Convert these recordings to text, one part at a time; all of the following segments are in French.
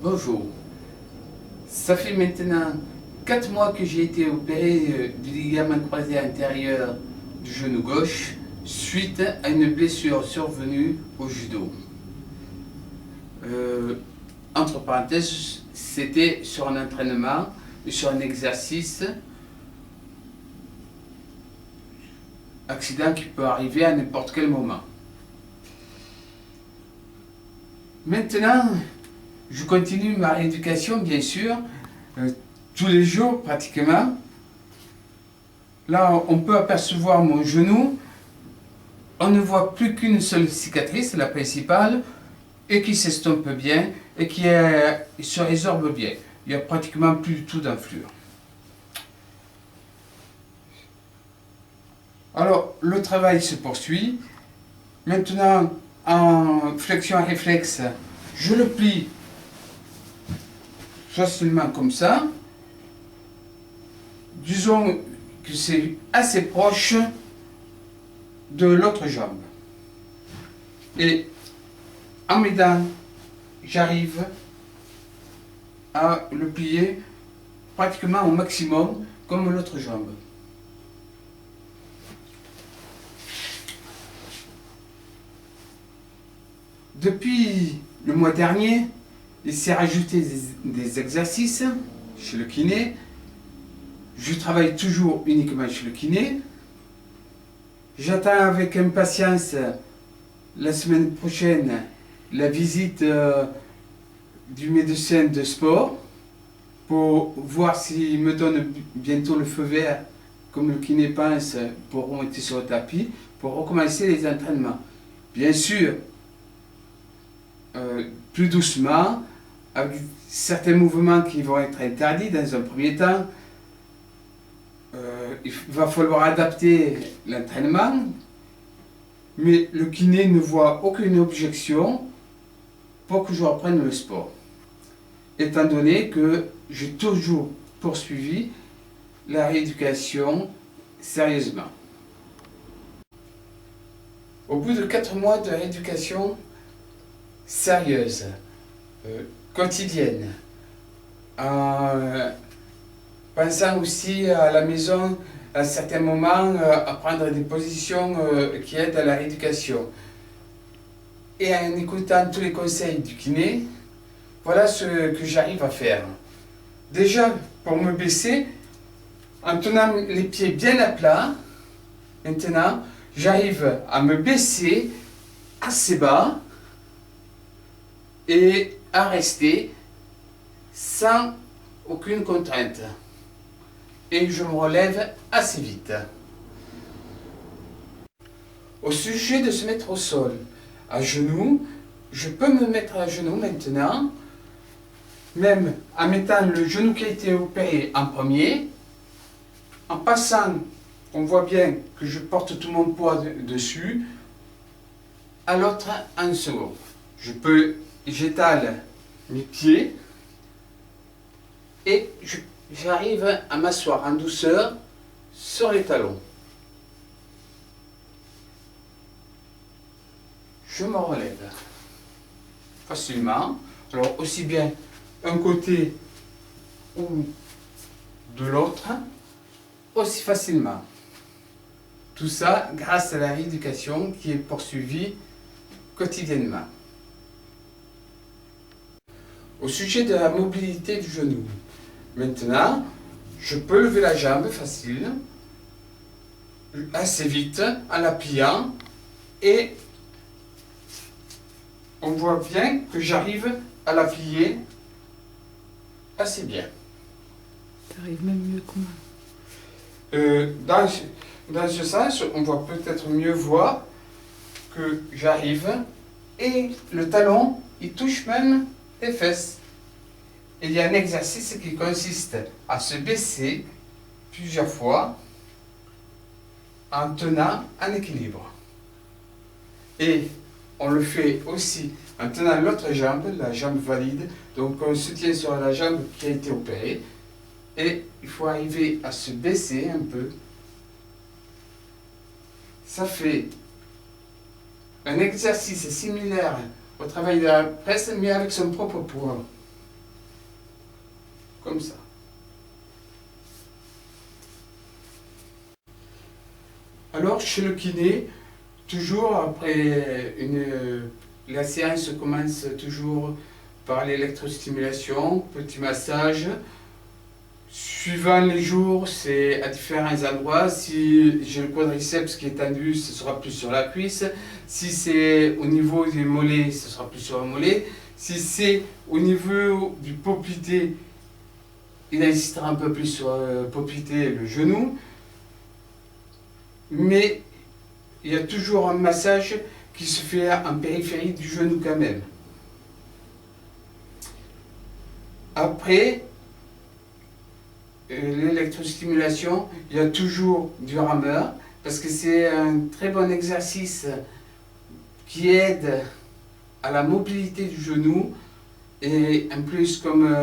Bonjour. Ça fait maintenant 4 mois que j'ai été opéré du ligament croisé antérieur du genou gauche suite à une blessure survenue au judo. Entre parenthèses, c'était sur un entraînement, sur un exercice, accident qui peut arriver à n'importe quel moment. Maintenant, je continue ma rééducation, bien sûr, tous les jours pratiquement. Là, on peut apercevoir mon genou. On ne voit plus qu'une seule cicatrice, la principale, et qui s'estompe bien et qui se résorbe bien. Il n'y a pratiquement plus du tout d'enflure. Alors, le travail se poursuit. Maintenant, en flexion réflexe, je le plie facilement comme ça. Disons que c'est assez proche de l'autre jambe. Et en m'aidant, j'arrive à le plier pratiquement au maximum comme l'autre jambe. Depuis le mois dernier, il s'est rajouté des exercices chez le kiné. Je travaille toujours uniquement chez le kiné. J'attends avec impatience la semaine prochaine la visite du médecin de sport pour voir s'il me donne bientôt le feu vert, comme le kiné pense, pour remonter sur le tapis, pour recommencer les entraînements. Bien sûr, plus doucement, avec certains mouvements qui vont être interdits dans un premier temps. Il va falloir adapter l'entraînement, mais le kiné ne voit aucune objection pour que je reprenne le sport, étant donné que j'ai toujours poursuivi la rééducation sérieusement. Au bout de 4 mois de rééducation sérieuse, quotidienne, pensant aussi à la maison, à certains moments, à prendre des positions qui aident à la rééducation. Et en écoutant tous les conseils du kiné, voilà ce que j'arrive à faire. Déjà, pour me baisser, en tenant les pieds bien à plat, maintenant, j'arrive à me baisser assez bas et à rester sans aucune contrainte. Et je me relève assez vite. Au sujet de se mettre au sol, à genoux, je peux me mettre à genoux maintenant, même en mettant le genou qui a été opéré en premier, en passant, on voit bien que je porte tout mon poids dessus, à l'autre en second. J'étale mes pieds et j'arrive à m'asseoir en douceur sur les talons. Je me relève facilement, alors aussi bien un côté ou de l'autre, aussi facilement. Tout ça grâce à la rééducation qui est poursuivie quotidiennement. Au sujet de la mobilité du genou, maintenant, je peux lever la jambe facile, assez vite, en la pliant, et on voit bien que j'arrive à la plier assez bien. Tu arrives même mieux que moi. Dans ce sens, on va peut-être mieux voir que j'arrive, et le talon, il touche même les fesses. Il y a un exercice qui consiste à se baisser plusieurs fois en tenant en équilibre. Et on le fait aussi en tenant l'autre jambe, la jambe valide, donc on se tient sur la jambe qui a été opérée et il faut arriver à se baisser un peu. Ça fait un exercice similaire au travail de la presse mais avec son propre poids. comme ça. Alors chez le kiné, toujours après la séance commence toujours par l'électrostimulation, petit massage. Suivant les jours, c'est à différents endroits. Si j'ai le quadriceps qui est tendu, ce sera plus sur la cuisse. Si c'est au niveau des mollets, ce sera plus sur le mollet. Si c'est au niveau du poplité, il insistera un peu plus sur le poplité, le genou. Mais il y a toujours un massage qui se fait en périphérie du genou quand même. Après, l'électrostimulation, il y a toujours du rameur, parce que c'est un très bon exercice qui aide à la mobilité du genou, et en plus comme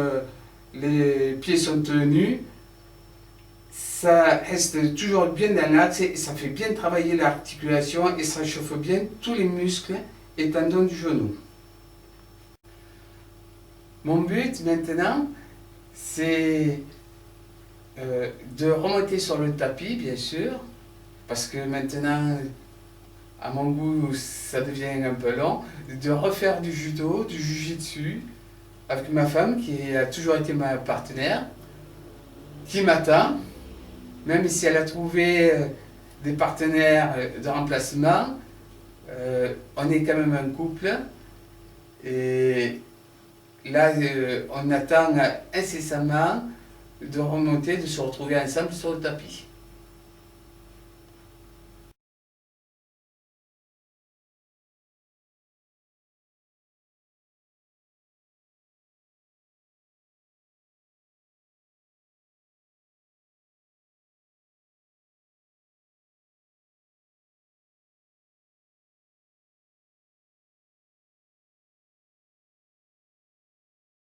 les pieds sont tenus, ça reste toujours bien dans l'axe et ça fait bien travailler l'articulation et ça chauffe bien tous les muscles et tendons du genou. Mon but maintenant, c'est de remonter sur le tapis, bien sûr, parce que maintenant, à mon goût, ça devient un peu long, de refaire du judo, du jujitsu, avec ma femme qui a toujours été ma partenaire, qui m'attend, même si elle a trouvé des partenaires de remplacement, on est quand même un couple, et là, on attend incessamment de remonter, de se retrouver ensemble sur le tapis.